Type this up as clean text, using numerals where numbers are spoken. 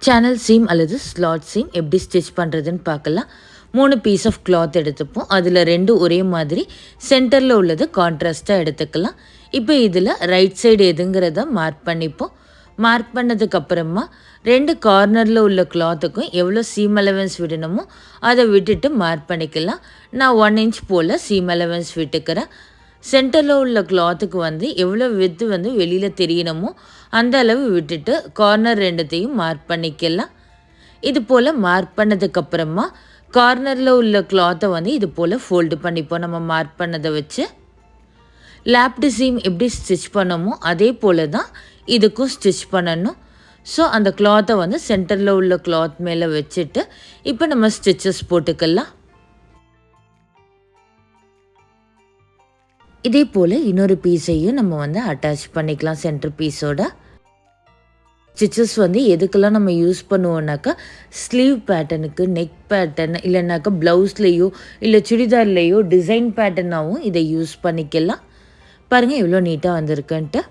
Channel seam அல்லது slot seam எப்படி stitch பண்ணுறதுன்னு பார்க்கலாம். 3 பீஸ் ஆஃப் கிளாத் எடுத்துப்போம். அதில் 2 ஒரே மாதிரி சென்டரில் உள்ளது கான்ட்ராஸ்ட்டாக எடுத்துக்கலாம். இப்போ இதில் ரைட் சைடு எதுங்கிறத மார்க் பண்ணிப்போம். மார்க் பண்ணதுக்கப்புறமா 2 கார்னரில் உள்ள கிளாத்துக்கும் எவ்வளோ சீம் அலவன்ஸ் விடணுமோ அதை விட்டுட்டு மார்க் பண்ணிக்கலாம். நான் 1 இன்ச் போல் சீம் அலவன்ஸ் விட்டுக்கிறேன். சென்டரில் உள்ள கிளாத்துக்கு எவ்வளோ வித்து வெளியில் தெரியணுமோ அந்த அளவு விட்டுட்டு கார்னர் 2த்தையும் மார்க் பண்ணிக்கலாம். இது போல் மார்க் பண்ணதுக்கப்புறமா கார்னரில் உள்ள கிளாத்தை இது போல் ஃபோல்டு பண்ணிப்போம். நம்ம மார்க் பண்ணதை வச்சு லேப்டு சீம் எப்படி ஸ்டிச் பண்ணமோ அதே போல் தான் இதுக்கும் ஸ்டிச் பண்ணணும். ஸோ அந்த கிளாத்தை சென்டரில் உள்ள கிளாத் மேலே வச்சுட்டு இப்போ நம்ம ஸ்டிச்சஸ் போட்டுக்கலாம். இதே போல் இன்னொரு பீஸையும் நம்ம அட்டாச் பண்ணிக்கலாம் சென்டர் பீஸோட. ஸ்டிச்சஸ் எதுக்கெல்லாம் நம்ம யூஸ் பண்ணுவோம்னாக்கா ஸ்லீவ் பேட்டர்னுக்கு, நெக் பேட்டர்ன், இல்லைனாக்கா ப்ளவுஸ்லேயோ இல்லை சுடிதார்லேயோ டிசைன் பேட்டர்னாகவும் இதை யூஸ் பண்ணிக்கலாம். பாருங்கள் எவ்வளோ நீட்டாக வந்திருக்குன்ட்டு.